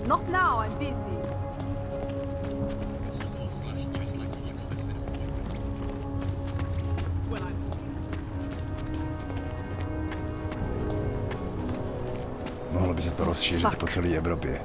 Not now, I'm busy. Mohlo by se to rozšířit po celé Evropě.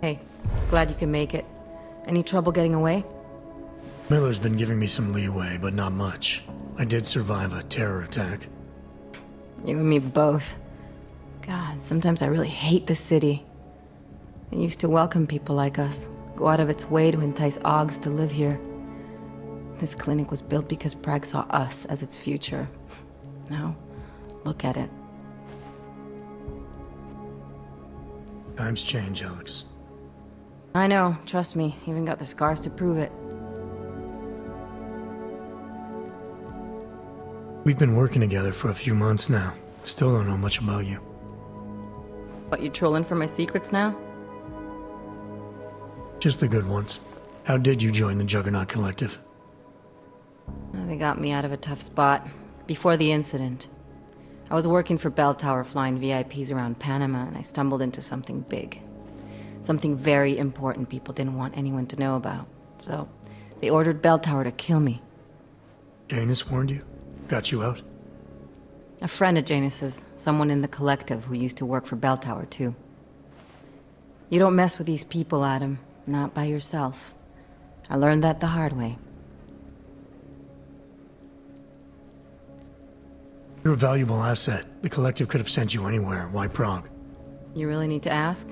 Hey, glad you can make it. Any trouble getting away? Miller's been giving me some leeway, but not much. I did survive a terror attack. You and me both. God, sometimes I really hate this city. It used to welcome people like us, go out of its way to entice Augs to live here. This clinic was built because Prague saw us as its future. Now, look at it. Times change, Alex. I know, trust me, even got the scars to prove it. We've been working together for a few months now. Still don't know much about you. What, you trolling for my secrets now? Just the good ones. How did you join the Juggernaut Collective? They got me out of a tough spot. Before the incident. I was working for Bell Tower flying VIPs around Panama, and I stumbled into something big. Something very important people didn't want anyone to know about. So, they ordered Bell Tower to kill me. Janus warned you? Got you out? A friend of Janus's, someone in the collective who used to work for Bell Tower too. You don't mess with these people, Adam. Not by yourself. I learned that the hard way. You're a valuable asset. The collective could have sent you anywhere. Why Prague? You really need to ask?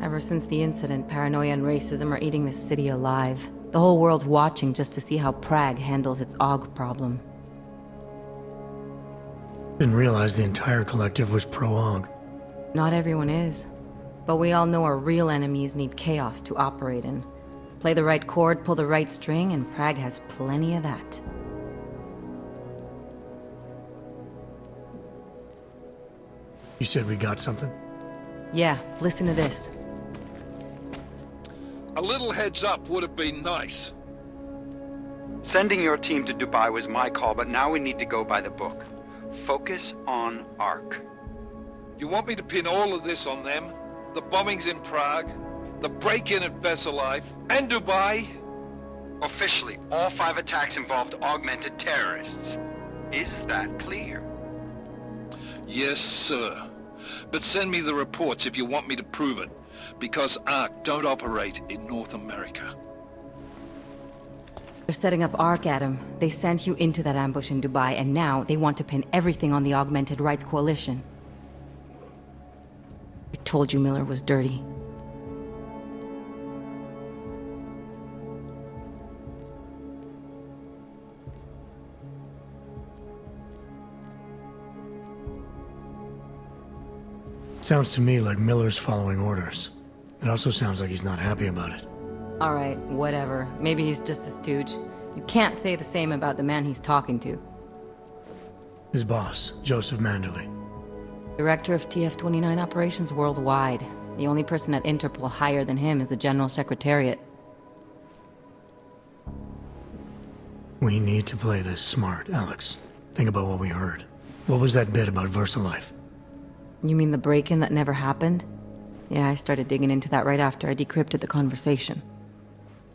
Ever since the incident, paranoia and racism are eating this city alive. The whole world's watching just to see how Prague handles its AUG problem. Didn't realize the entire collective was pro-AUG. Not everyone is. But we all know our real enemies need chaos to operate in. Play the right chord, pull the right string, and Prague has plenty of that. You said we got something? Yeah, listen to this. A little heads up would have been nice. Sending your team to Dubai was my call, but now we need to go by the book. Focus on ARC. You want me to pin all of this on them? The bombings in Prague, the break-in at Vesellive, and Dubai? Officially, all 5 attacks involved augmented terrorists. Is that clear? Yes, sir. But send me the reports if you want me to prove it, because ARC don't operate in North America. They're setting up ARC, Adam. They sent you into that ambush in Dubai, and now they want to pin everything on the Augmented Rights Coalition. I told you Miller was dirty. Sounds to me like Miller's following orders. It also sounds like he's not happy about it. Alright, whatever. Maybe he's just a stooge. You can't say the same about the man he's talking to. His boss, Joseph Manderley. Director of TF-29 operations worldwide. The only person at Interpol higher than him is the General Secretariat. We need to play this smart, Alex. Think about what we heard. What was that bit about VersaLife? You mean the break-in that never happened? Yeah, I started digging into that right after I decrypted the conversation.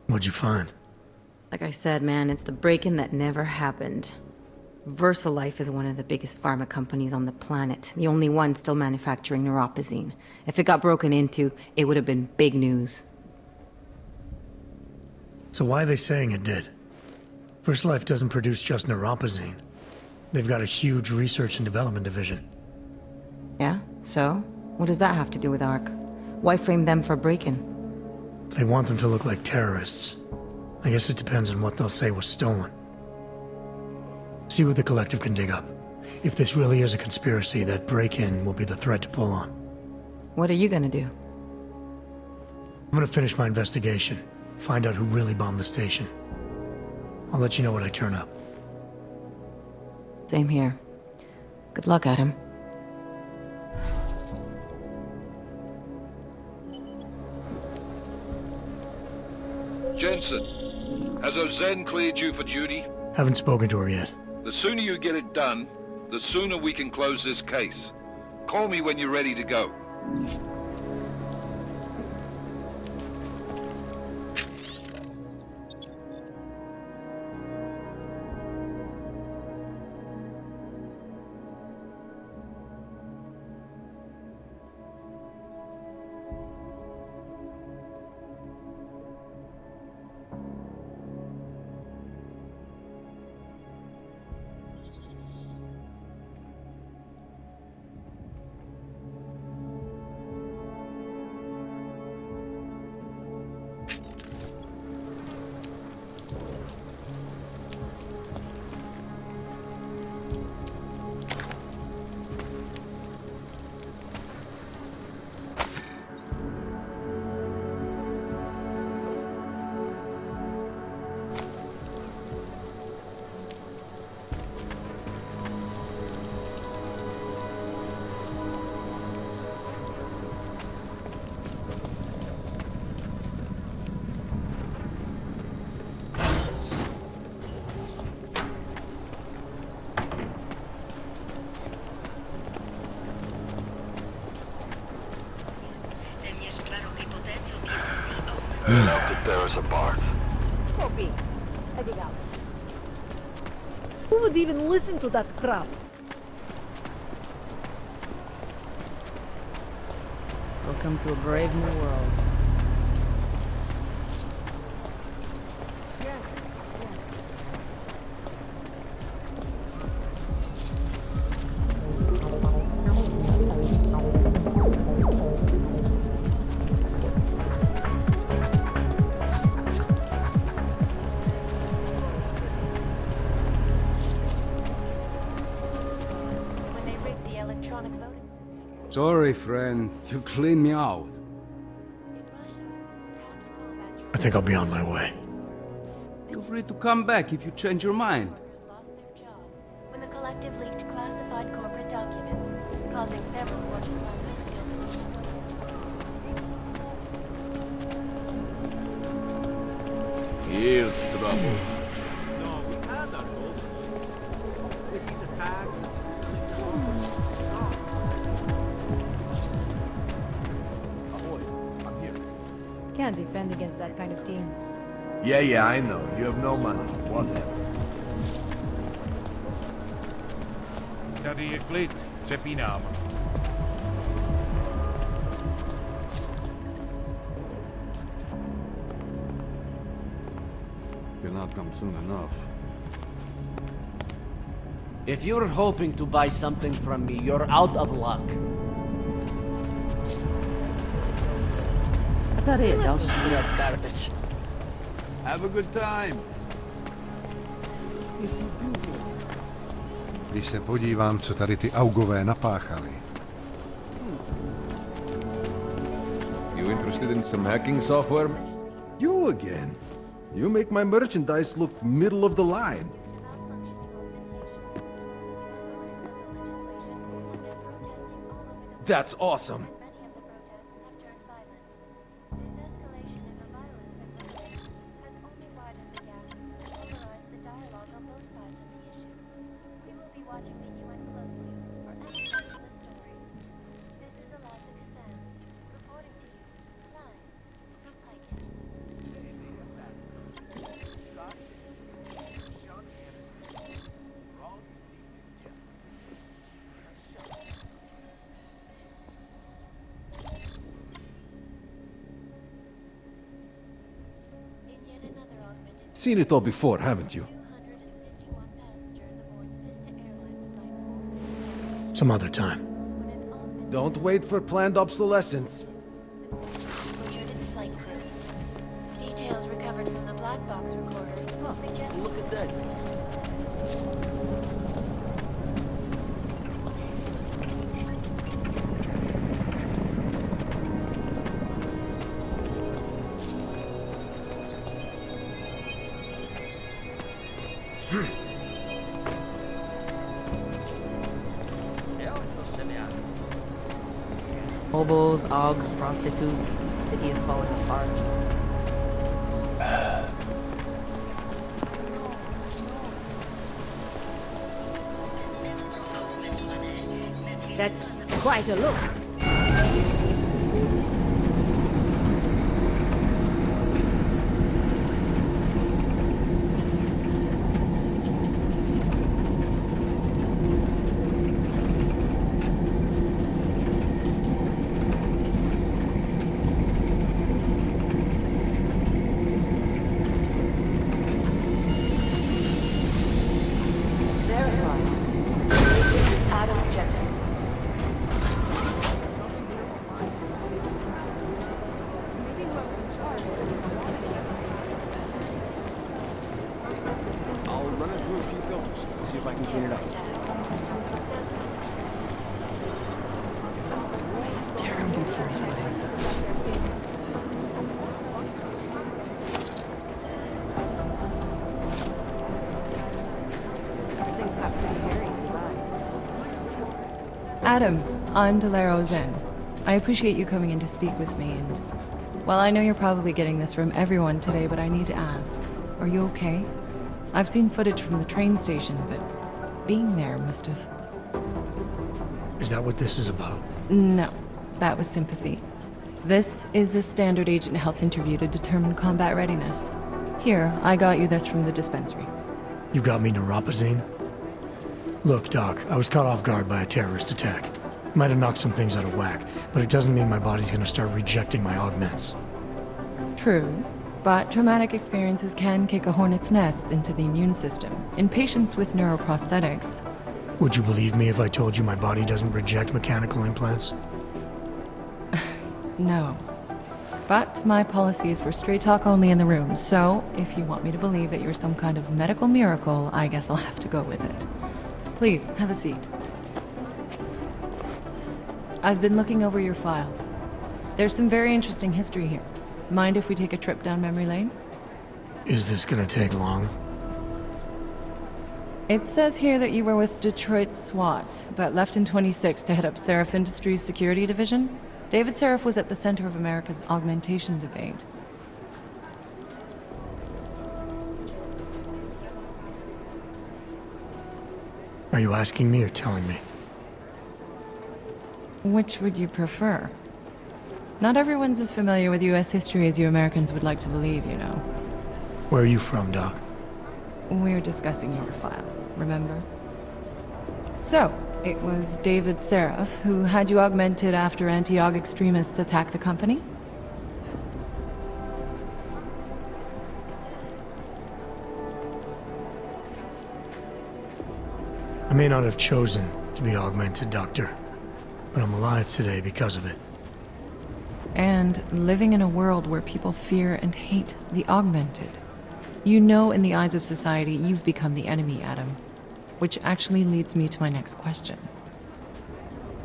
What'd you find? Like I said, man, it's the break-in that never happened. VersaLife is one of the biggest pharma companies on the planet, the only one still manufacturing neuropozyne. If it got broken into, it would have been big news. So why are they saying it did? VersaLife doesn't produce just neuropozyne. They've got a huge research and development division. Yeah? So? What does that have to do with ARC? Why frame them for break-in? They want them to look like terrorists. I guess it depends on what they'll say was stolen. See what the collective can dig up. If this really is a conspiracy, that break-in will be the thread to pull on. What are you gonna do? I'm gonna finish my investigation, find out who really bombed the station. I'll let you know when I turn up. Same here. Good luck, Adam. Jensen, has Ozen cleared you for duty? Haven't spoken to her yet. The sooner you get it done, the sooner we can close this case. Call me when you're ready to go. Enough to tear us apart. Copy. Heading out. Who would even listen to that crap? Welcome to a brave new world. Sorry, friend. You cleaned me out. I think I'll be on my way. Feel free to come back if you change your mind. Lost their jobs when the collective leaked classified corporate documents, causing several Fortune 500 companies. Here's trouble. Can't defend against that kind of team. Yeah, I know. You have no money. Whatever. Tady je klid, přepínám. Cannot come soon enough. If you're hoping to buy something from me, you're out of luck. I thought it. I'll just do that garbage. Have a good time. Když se podívám, co tady ty augové napáchali. You interested in some hacking software? You again? You make my merchandise look middle of the line. That's awesome. Seen it all before, haven't you? Some other time. Don't wait for planned obsolescence. Butchered its flight crew. Details recovered from the black box recorder suggest Look at that. Hobos, augs, prostitutes. The city is falling apart. That's quite a look. Adam Jensen. I'll run it through a few filters, see if I can clean it up. Terrible first Adam, I'm Delaro Zen. I appreciate you coming in to speak with me, and well, I know you're probably getting this from everyone today, but I need to ask, are you okay? I've seen footage from the train station, but being there must have... Is that what this is about? No, that was sympathy. This is a standard agent health interview to determine combat readiness. Here, I got you this from the dispensary. You got me neuropazine? Look, Doc, I was caught off guard by a terrorist attack. Might have knocked some things out of whack, but it doesn't mean my body's gonna start rejecting my augments. True, but traumatic experiences can kick a hornet's nest into the immune system. In patients with neuroprosthetics... Would you believe me if I told you my body doesn't reject mechanical implants? No. But my policy is for straight talk only in the room, so if you want me to believe that you're some kind of medical miracle, I guess I'll have to go with it. Please, have a seat. I've been looking over your file. There's some very interesting history here. Mind if we take a trip down memory lane? Is this gonna take long? It says here that you were with Detroit SWAT, but left in 26 to head up Seraph Industries' security division. David Seraph was at the center of America's augmentation debate. Are you asking me or telling me? Which would you prefer? Not everyone's as familiar with U.S. history as you Americans would like to believe, you know. Where are you from, Doc? We're discussing your file, remember? So, it was David Seraph who had you augmented after anti-aug extremists attacked the company? I may not have chosen to be augmented, Doctor, but I'm alive today because of it. And living in a world where people fear and hate the augmented. You know, in the eyes of society, you've become the enemy, Adam. Which actually leads me to my next question.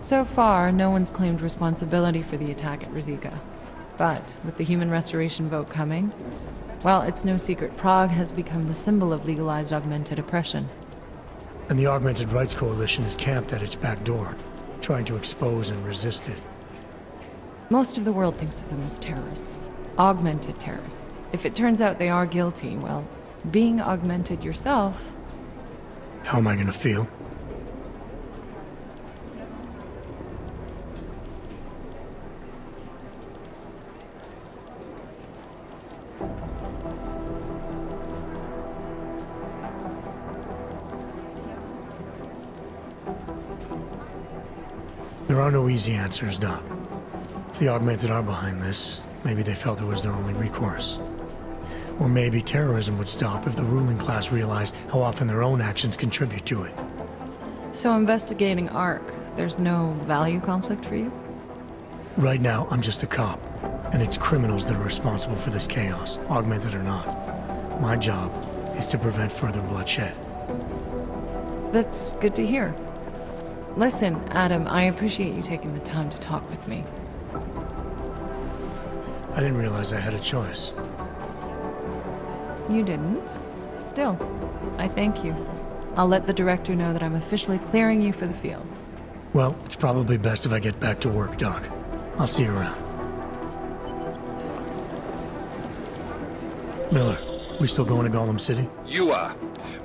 So far, no one's claimed responsibility for the attack at Rizika. But with the human restoration vote coming, well, it's no secret Prague has become the symbol of legalized augmented oppression. And the Augmented Rights Coalition is camped at its back door, trying to expose and resist it. Most of the world thinks of them as terrorists. Augmented terrorists. If it turns out they are guilty, well, being augmented yourself... How am I gonna feel? There are no easy answers, Doc. If the Augmented are behind this, maybe they felt it was their only recourse. Or maybe terrorism would stop if the ruling class realized how often their own actions contribute to it. So investigating ARC, there's no value conflict for you? Right now, I'm just a cop, and it's criminals that are responsible for this chaos, augmented or not. My job is to prevent further bloodshed. That's good to hear. Listen, Adam, I appreciate you taking the time to talk with me. I didn't realize I had a choice. You didn't? Still, I thank you. I'll let the director know that I'm officially clearing you for the field. Well, it's probably best if I get back to work, Doc. I'll see you around. Miller, we still going to Gollum City? You are.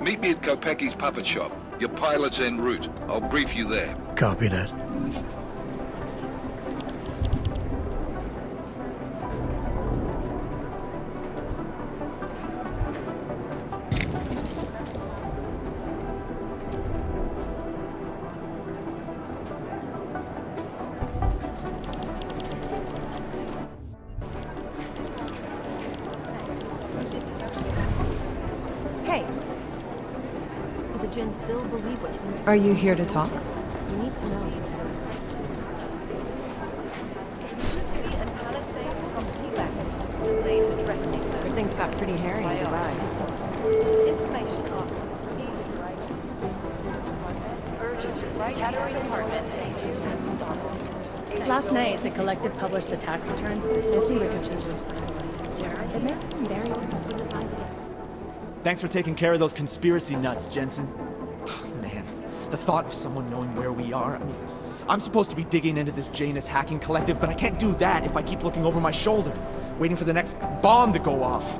Meet me at Kopecki's puppet shop. Your pilot's en route. I'll brief you there. Copy that. Hey. Do the Jinn still believe what seems... Are you here to talk? We need to know. Everything's got pretty hairy in the ride. Information on urgent category department agent. Last night, the collective published the tax returns for 50 registered businesses. It may have some very interesting designs. Thanks for taking care of those conspiracy nuts, Jensen. Man, the thought of someone knowing where we are, I mean, I'm supposed to be digging into this Janus hacking collective, but I can't do that if I keep looking over my shoulder, waiting for the next bomb to go off.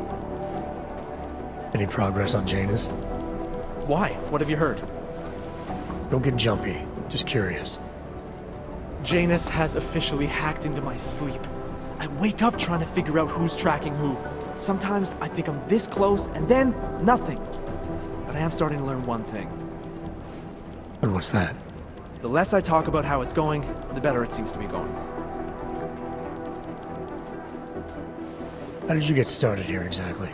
Any progress on Janus? Why? What have you heard? Don't get jumpy. Just curious. Janus has officially hacked into my sleep. I wake up trying to figure out who's tracking who. Sometimes I think I'm this close, and then nothing. But I am starting to learn one thing. And what's that? The less I talk about how it's going, the better it seems to be going. How did you get started here exactly?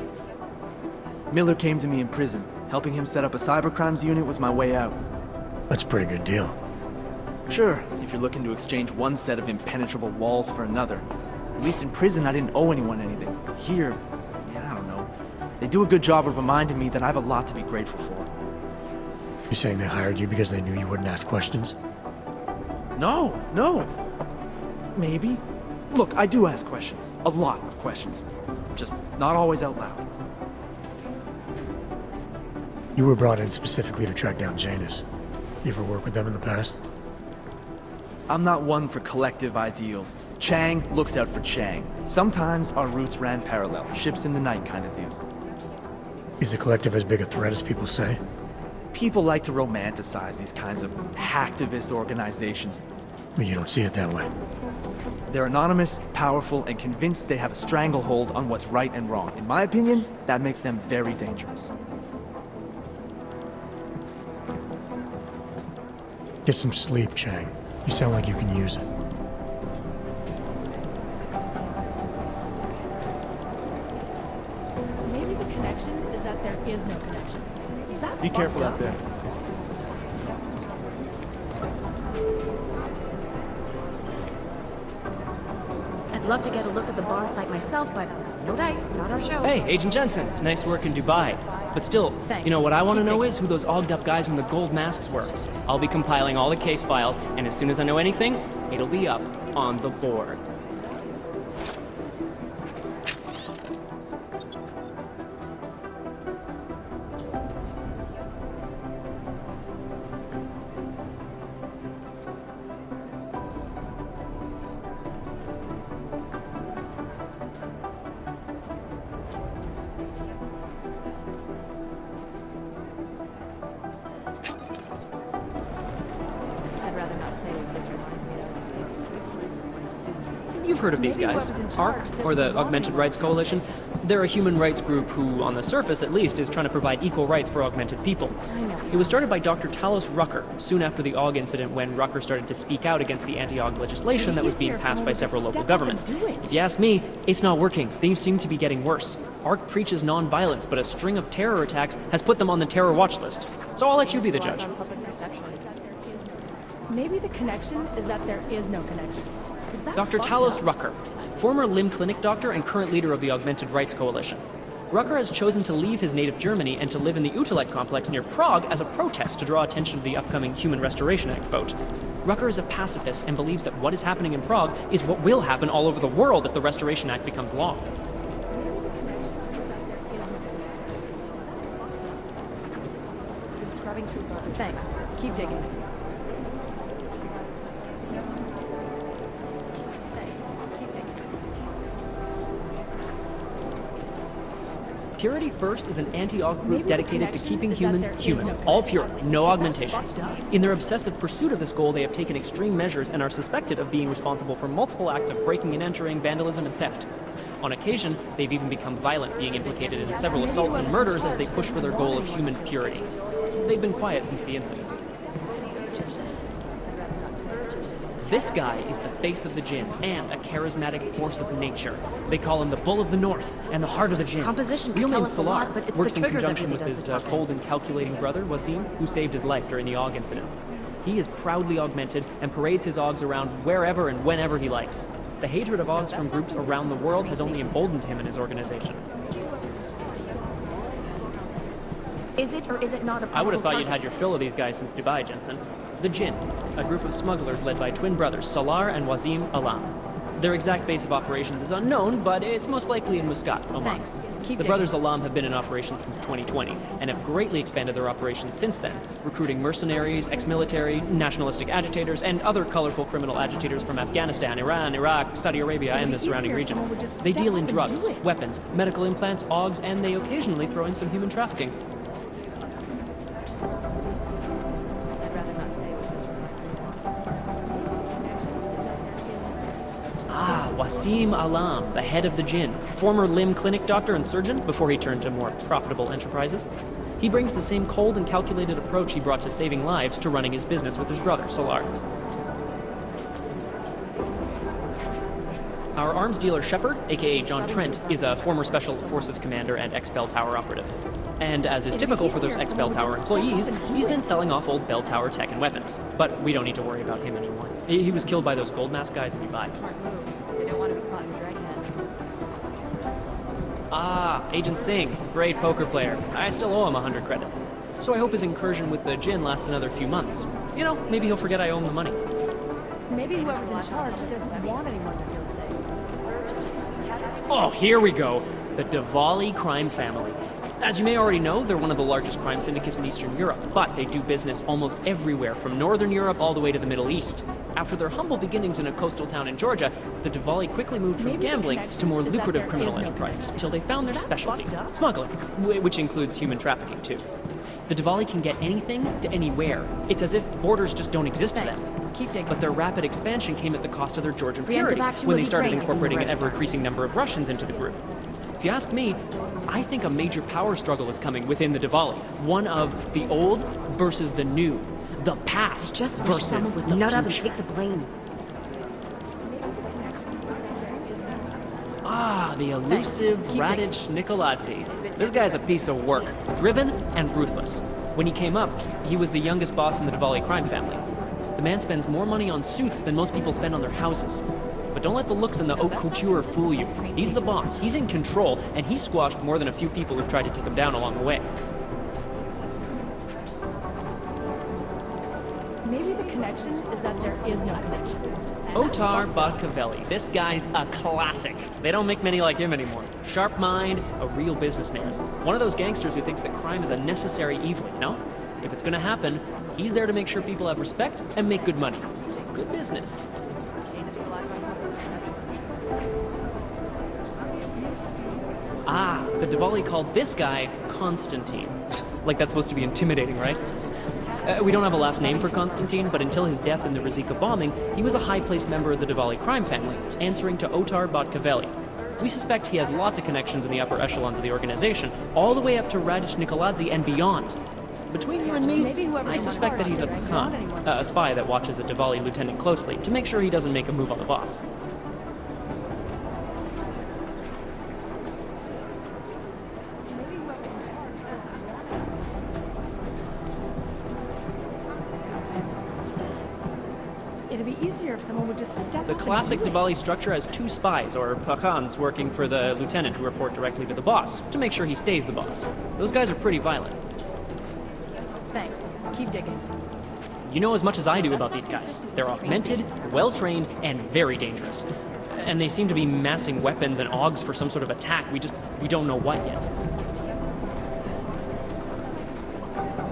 Miller came to me in prison. Helping him set up a cybercrimes unit was my way out. That's a pretty good deal. Sure, if you're looking to exchange one set of impenetrable walls for another. At least in prison, I didn't owe anyone anything. Here, yeah, I don't know. They do a good job of reminding me that I have a lot to be grateful for. You saying they hired you because they knew you wouldn't ask questions? No. Maybe. Look, I do ask questions. A lot of questions. Just not always out loud. You were brought in specifically to track down Janus. You ever worked with them in the past? I'm not one for collective ideals. Chang looks out for Chang. Sometimes our routes ran parallel, ships in the night kind of deal. Is the collective as big a threat as people say? People like to romanticize these kinds of hacktivist organizations. But you don't see it that way. They're anonymous, powerful, and convinced they have a stranglehold on what's right and wrong. In my opinion, that makes them very dangerous. Get some sleep, Chang. You sound like you can use it. Maybe the connection is that there is no connection. Is that Be careful out there. I'd love to get a look at the bar fight myself, but no dice, not our show. Hey, Agent Jensen. Nice work in Dubai. But still, Thanks. you know what I want to Keep know digging. is who those ogged up guys in the gold masks were. I'll be compiling all the case files, and as soon as I know anything, it'll be up on the board. I'd rather not say what this reminds me of. You've heard of these Maybe guys. whoever's in ARC, charge or the doesn't belong Augmented here. Rights Coalition. They're a human rights group who, on the surface at least, is trying to provide equal rights for augmented people. I know. It was started by Dr. Talos Rucker, soon after the AUG incident when Rucker started to speak out against the anti-AUG legislation that was being Easier if passed someone by would several just local step up governments. and do it. If you ask me, it's not working. Things seem to be getting worse. ARC preaches non-violence, but a string of terror attacks has put them on the terror watch list. So I'll let you be the judge. On public perception. Maybe the connection is that there is no connection. Is that Dr. fucked Talos up? Rucker, former limb clinic doctor and current leader of the Augmented Rights Coalition. Rucker has chosen to leave his native Germany and to live in the Utilite complex near Prague as a protest to draw attention to the upcoming Human Restoration Act vote. Rucker is a pacifist and believes that what is happening in Prague is what will happen all over the world if the Restoration Act becomes law. Thanks. Keep digging. Purity First is an anti-aug group dedicated to keeping humans human, all pure, no augmentations. In their obsessive pursuit of this goal, they have taken extreme measures and are suspected of being responsible for multiple acts of breaking and entering, vandalism, and theft. On occasion, they've even become violent, being implicated in several assaults and murders as they push for their goal of human purity. They've been quiet since the incident. This guy is the face of the Jinn and a charismatic force of nature. They call him the Bull of the North and the Heart of the Jinn. Composition can Real tell name us a lot, but it's the works in trigger that conjunction really with does his the cold and calculating brother, Wasim, who saved his life during the Aug incident. He is proudly augmented and parades his Augs around wherever and whenever he likes. The hatred of Augs from groups around the world has only emboldened him and his organization. Is it or is it not a I would have thought probable you'd had your fill of these guys since Dubai, Jensen. The Jinn, a group of smugglers led by twin brothers Salar and Wasim Alam. Their exact base of operations is unknown, but it's most likely in Muscat, Oman. Thanks. The brothers Alam have been in operation since 2020 and have greatly expanded their operations since then, recruiting mercenaries, ex-military, nationalistic agitators, and other colorful criminal agitators from Afghanistan, Iran, Iraq, Saudi Arabia, and the surrounding region. They deal in drugs, weapons, medical implants, Augs, and they occasionally throw in some human trafficking. Wasim Alam, the head of the Jinn, former limb clinic doctor and surgeon before he turned to more profitable enterprises. He brings the same cold and calculated approach he brought to saving lives to running his business with his brother, Salar. Our arms dealer Shepard, aka John Trent, is a former Special Forces commander and ex-Bell Tower operative. And as is typical for those ex-Bell Tower employees, he's been selling off old Bell Tower tech and weapons. But we don't need to worry about him anymore. He was killed by those gold mask guys in Dubai. Ah, Agent Singh, great poker player. I still owe him 100 credits. So I hope his incursion with the Jinn lasts another few months. You know, maybe he'll forget I owe him the money. Maybe whoever's in charge doesn't want anyone to feel safe. Oh, here we go. The Diwali crime family. As you may already know, they're one of the largest crime syndicates in Eastern Europe, but they do business almost everywhere, from Northern Europe all the way to the Middle East. After their humble beginnings in a coastal town in Georgia, the Diwali quickly moved from gambling to more lucrative criminal enterprises, until they found their specialty, smuggling, which includes human trafficking too. The Diwali can get anything to anywhere. It's as if borders just don't exist to them. But their rapid expansion came at the cost of their Georgian purity, when they started incorporating an ever-increasing number of Russians into the group. If you ask me, I think a major power struggle is coming within the Diwali. One of the old versus the new. The past versus the future. Take the blame. Ah, the elusive Radic Nikoladze. This guy's a piece of work, driven and ruthless. When he came up, he was the youngest boss in the Diwali crime family. The man spends more money on suits than most people spend on their houses. But don't let the looks and the haute couture fool you. He's the boss, he's in control, and he's squashed more than a few people who've tried to take him down along the way. Maybe the connection is that there is no connection. Otar Badkaveli. This guy's a classic. They don't make many like him anymore. Sharp mind, a real businessman. One of those gangsters who thinks that crime is a necessary evil, you know? If it's gonna happen, he's there to make sure people have respect and make good money. Good business. Ah, the Diwali called this guy Constantine. Like that's supposed to be intimidating, right? We don't have a last name for Constantine, but until his death in the Rizika bombing, he was a high-placed member of the Diwali crime family, answering to Otar Badkaveli. We suspect he has lots of connections in the upper echelons of the organization, all the way up to Radic Nikoladze and beyond. Between you and me, I suspect that he's a Khan, a spy that watches a Diwali lieutenant closely to make sure he doesn't make a move on the boss. It'd be easier if someone would just step The up classic and do Diwali it. structure has two spies, or Pakhans, working for the lieutenant who report directly to the boss, to make sure he stays the boss. Those guys are pretty violent. Thanks. Keep digging. You know as much as I do about these guys. They're augmented, well-trained, and very dangerous. And they seem to be massing weapons and augs for some sort of attack. We don't know what yet.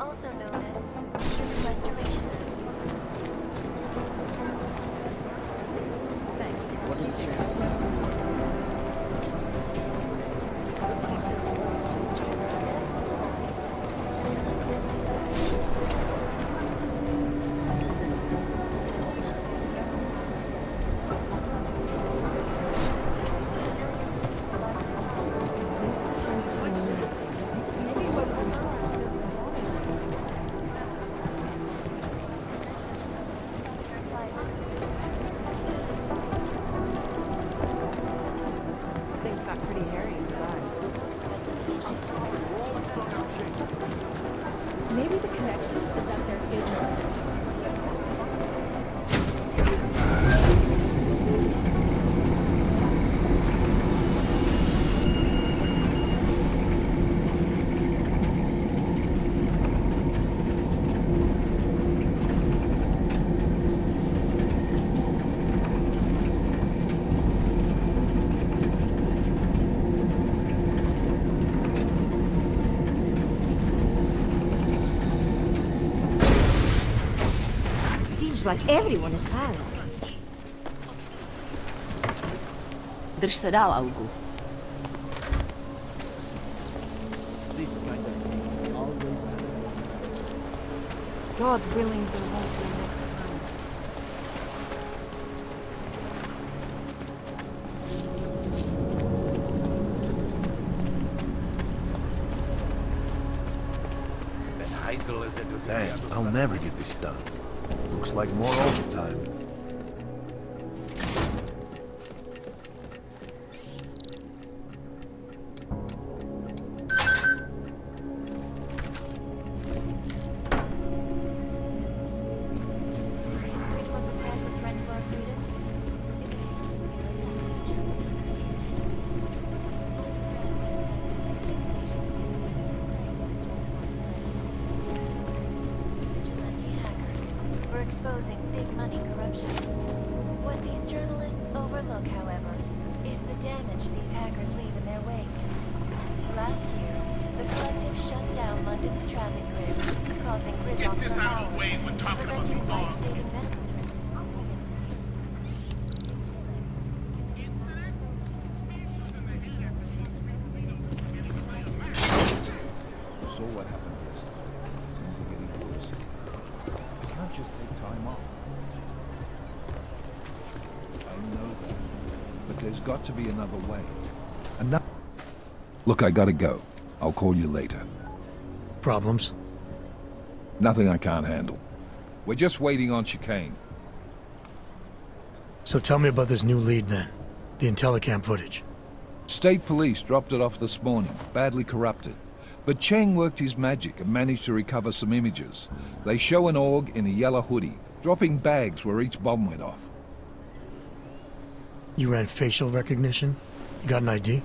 also known as Human Restoration Act. Thanks. What did you Maybe the connection is that there is no connection. Like everyone is firing. Drž se dál, Augu. God willing, there won't be next time. Damn, I'll never get this done. Looks like more overtime. Exposing big money corruption. What these journalists overlook, however, is the damage these hackers leave in their wake. Last year, the collective shut down London's traffic grid, causing gridlock for hours, preventing life-saving medical So what happened yesterday? Things are getting worse. I can't just take time off. I know that. But there's got to be another way. Look, I gotta go. I'll call you later. Problems? Nothing I can't handle. We're just waiting on chicane. So tell me about this new lead then. The Intellicam footage. State police dropped it off this morning, badly corrupted. But Cheng worked his magic and managed to recover some images. They show an org in a yellow hoodie, dropping bags where each bomb went off. You ran facial recognition? You got an ID?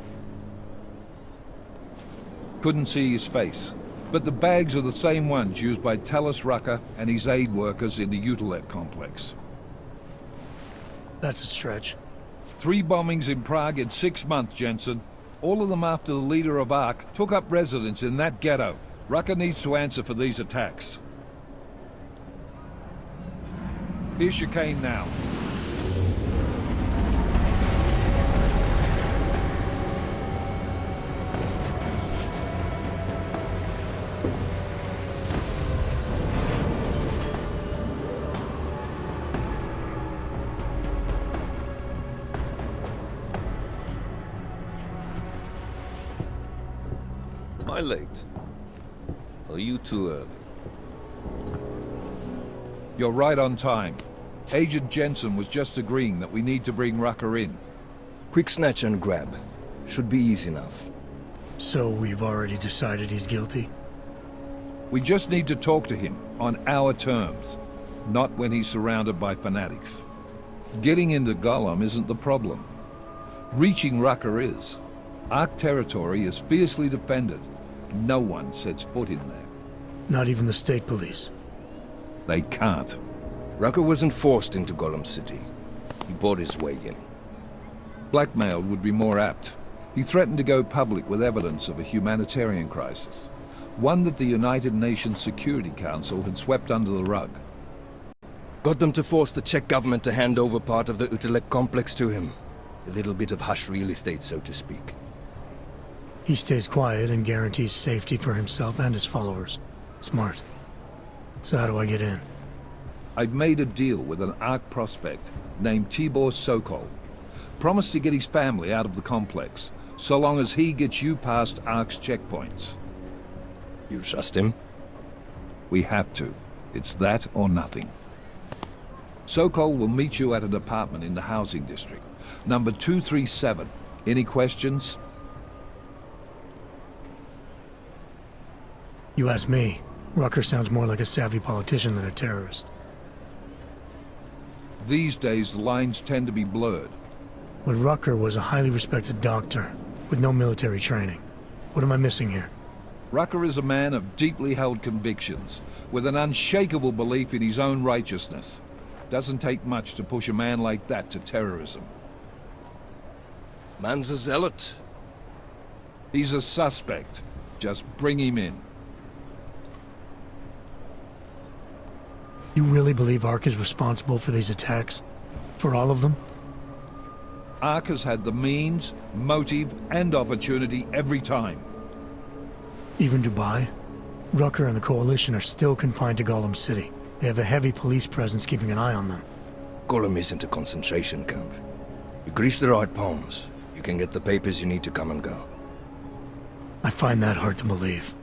Couldn't see his face. But the bags are the same ones used by Talis Rucker and his aid workers in the Utilet complex. That's a stretch. 3 bombings in Prague in 6 months, Jensen. All of them after the leader of ARC took up residence in that ghetto. Rucker needs to answer for these attacks. Here's chicane now. Am I late? Or are you too early? You're right on time. Agent Jensen was just agreeing that we need to bring Rucker in. Quick snatch and grab. Should be easy enough. So we've already decided he's guilty? We just need to talk to him on our terms, not when he's surrounded by fanatics. Getting into Gollum isn't the problem. Reaching Rucker is. ARC territory is fiercely defended. No one sets foot in there. Not even the state police? They can't. Rucker wasn't forced into Gollum City. He bought his way in. Blackmailed would be more apt. He threatened to go public with evidence of a humanitarian crisis. One that the United Nations Security Council had swept under the rug. Got them to force the Czech government to hand over part of the Utelek complex to him. A little bit of hush real estate, so to speak. He stays quiet and guarantees safety for himself and his followers. Smart. So how do I get in? I've made a deal with an ARC prospect named Tibor Sokol. Promised to get his family out of the complex, so long as he gets you past ARC's checkpoints. You trust him? We have to. It's that or nothing. Sokol will meet you at an apartment in the housing district. Number 237. Any questions? You ask me. Rucker sounds more like a savvy politician than a terrorist. These days, the lines tend to be blurred. But Rucker was a highly respected doctor, with no military training. What am I missing here? Rucker is a man of deeply held convictions, with an unshakable belief in his own righteousness. Doesn't take much to push a man like that to terrorism. Man's a zealot. He's a suspect. Just bring him in. You really believe ARC is responsible for these attacks? For all of them? ARC has had the means, motive, and opportunity every time. Even Dubai? Rucker and the Coalition are still confined to Gollum City. They have a heavy police presence keeping an eye on them. Gollum isn't a concentration camp. You grease the right palms, you can get the papers you need to come and go. I find that hard to believe.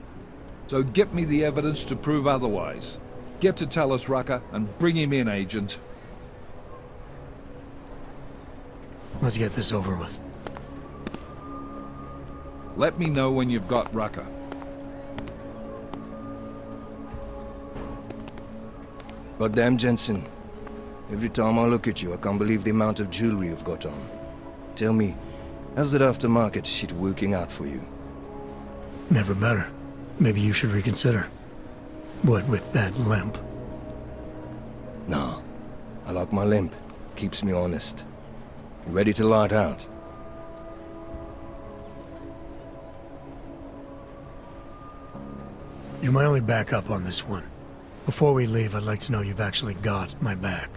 So get me the evidence to prove otherwise. Get to tell us, Rucker, and bring him in, Agent. Let's get this over with. Let me know when you've got Rucker. Adam Jensen. Every time I look at you, I can't believe the amount of jewelry you've got on. Tell me, how's that aftermarket shit working out for you? Never better. Maybe you should reconsider. What with that limp? No. I like my limp. Keeps me honest. You ready to light out? You're my only backup on this one. Before we leave, I'd like to know you've actually got my back.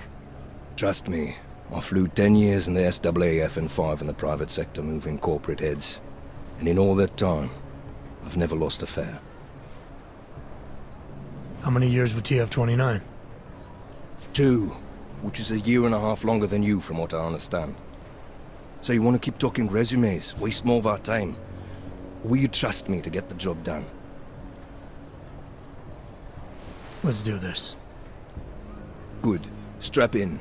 Trust me, I flew 10 years in the SAAF and 5 in the private sector moving corporate heads. And in all that time, I've never lost a fare. How many years with TF-29? 2, which is a year and a half longer than you from what I understand. So you want to keep talking resumes, waste more of our time? Or will you trust me to get the job done? Let's do this. Good. Strap in.